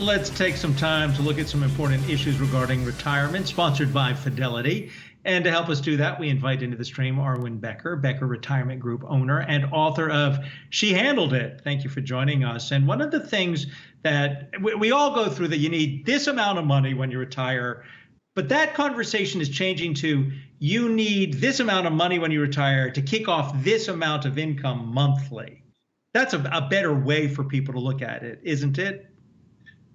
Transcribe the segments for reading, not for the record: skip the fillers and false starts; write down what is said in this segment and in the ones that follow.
Let's take some time to look at some important issues regarding retirement, sponsored by Fidelity. And to help us do that, we invite into the stream Arwen Becker, Becker Retirement Group owner and author of She Handled It. Thank you for joining us. And one of the things that we all go through, that you need this amount of money when you retire, but that conversation is changing to you need this amount of money when you retire to kick off this amount of income monthly. That's a better way for people to look at it, isn't it?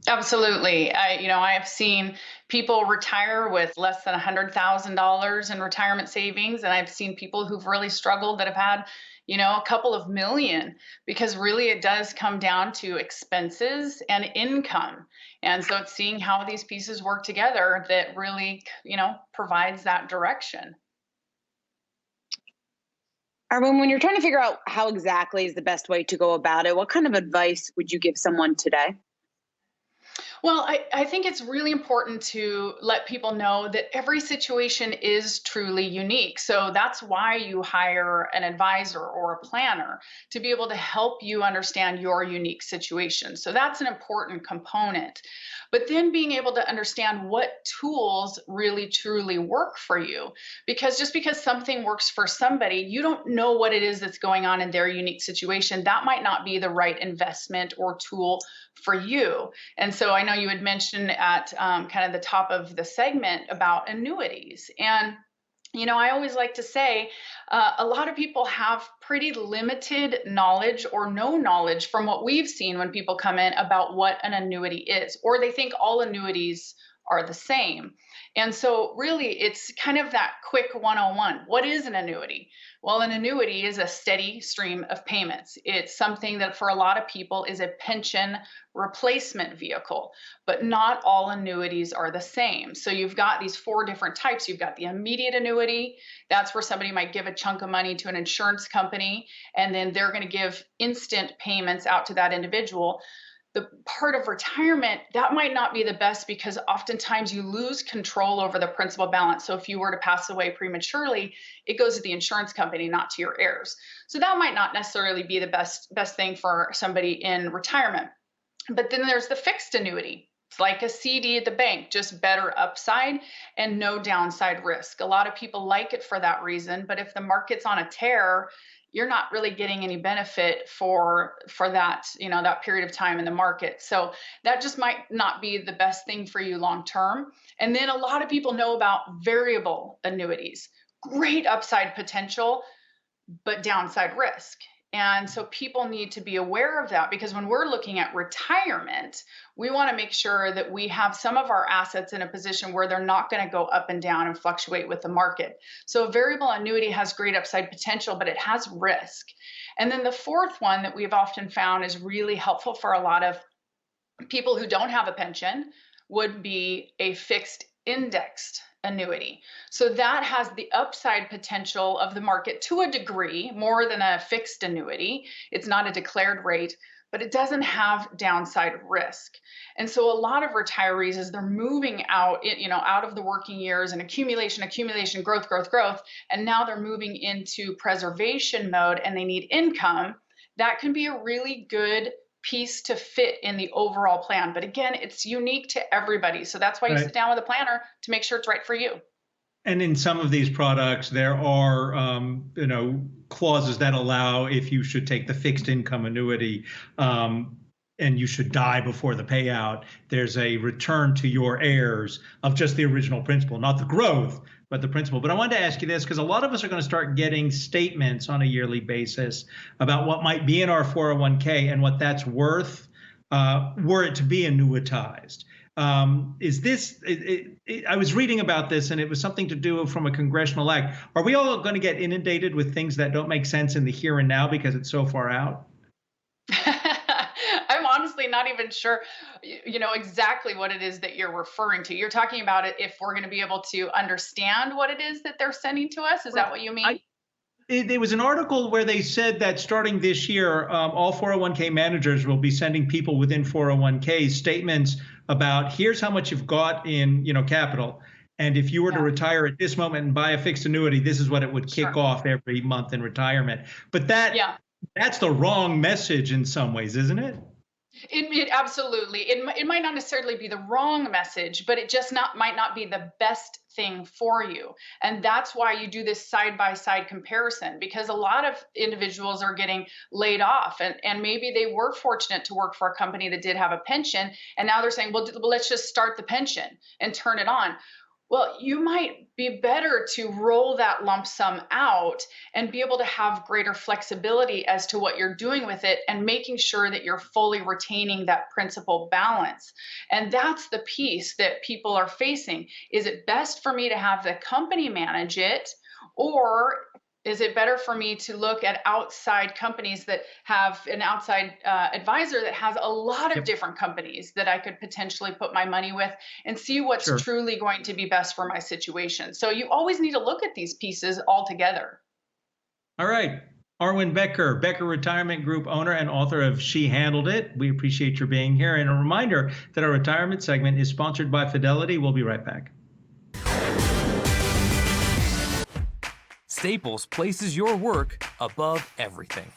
Absolutely. I have seen people retire with less than $100,000 in retirement savings, and I've seen people who've really struggled that have had, a couple of million, because really it does come down to expenses and income. And so it's seeing how these pieces work together that really, provides that direction. Arwen, when you're trying to figure out how exactly is the best way to go about it, what kind of advice would you give someone today? Well, I think it's really important to let people know that every situation is truly unique. So that's why you hire an advisor or a planner, to be able to help you understand your unique situation. So that's an important component. But then being able to understand what tools really truly work for you. Because just because something works for somebody, you don't know what it is that's going on in their unique situation. That might not be the right investment or tool for you. And so I know you had mentioned at kind of the top of the segment about annuities. And I always like to say a lot of people have pretty limited knowledge or no knowledge from what we've seen when people come in about what an annuity is, or they think all annuities are the same. And so really it's kind of that quick 101. What is an annuity? Well, an annuity is a steady stream of payments. It's something that for a lot of people is a pension replacement vehicle, but not all annuities are the same. So you've got these four different types. You've got the immediate annuity. That's where somebody might give a chunk of money to an insurance company, and then they're going to give instant payments out to that individual. The part of retirement, that might not be the best, because oftentimes you lose control over the principal balance. So if you were to pass away prematurely, it goes to the insurance company, not to your heirs. So that might not necessarily be the best thing for somebody in retirement. But then there's the fixed annuity. It's like a CD at the bank, just better upside and no downside risk. A lot of people like it for that reason, but if the market's on a tear, you're not really getting any benefit for that, that period of time in the market. So that just might not be the best thing for you long term. And then a lot of people know about variable annuities, great upside potential, but downside risk. And so people need to be aware of that, because when we're looking at retirement, we want to make sure that we have some of our assets in a position where they're not going to go up and down and fluctuate with the market. So a variable annuity has great upside potential, but it has risk. And then the fourth one that we've often found is really helpful for a lot of people who don't have a pension would be a fixed indexed annuity. So that has the upside potential of the market to a degree, more than a fixed annuity. It's not a declared rate, but it doesn't have downside risk. And so a lot of retirees, as they're moving out, out of the working years and accumulation, growth, and now they're moving into preservation mode and they need income, that can be a really good piece to fit in the overall plan. But again, it's unique to everybody. So that's why you sit down with a planner to make sure it's right for you. And in some of these products, there are, clauses that allow, if you should take the fixed income annuity and you should die before the payout, there's a return to your heirs of just the original principal, not the growth, but the principal. But I wanted to ask you this, because a lot of us are going to start getting statements on a yearly basis about what might be in our 401k and what that's worth were it to be annuitized. I was reading about this, and it was something to do from a congressional act. Are we all going to get inundated with things that don't make sense in the here and now because it's so far out? I'm honestly not even sure, exactly what it is that you're referring to. You're talking about it if we're going to be able to understand what it is that they're sending to us. Is that what you mean? There was an article where they said that starting this year, all 401k managers will be sending people within 401ks statements about here's how much you've got in, capital. And if you were to retire at this moment and buy a fixed annuity, this is what it would kick off every month in retirement. But that's the wrong message in some ways, isn't it? It absolutely. It might not necessarily be the wrong message, but it just not might not be the best thing for you. And that's why you do this side by side comparison, because a lot of individuals are getting laid off, and maybe they were fortunate to work for a company that did have a pension, and now they're saying, well, let's just start the pension and turn it on. Well, you might be better to roll that lump sum out and be able to have greater flexibility as to what you're doing with it and making sure that you're fully retaining that principal balance. And that's the piece that people are facing. Is it best for me to have the company manage it, or is it better for me to look at outside companies that have an outside advisor that has a lot of Yep. different companies that I could potentially put my money with and see what's Sure. truly going to be best for my situation? So you always need to look at these pieces all together. All right. Arwen Becker, Becker Retirement Group owner and author of She Handled It. We appreciate your being here. And a reminder that our retirement segment is sponsored by Fidelity. We'll be right back. Staples places your work above everything.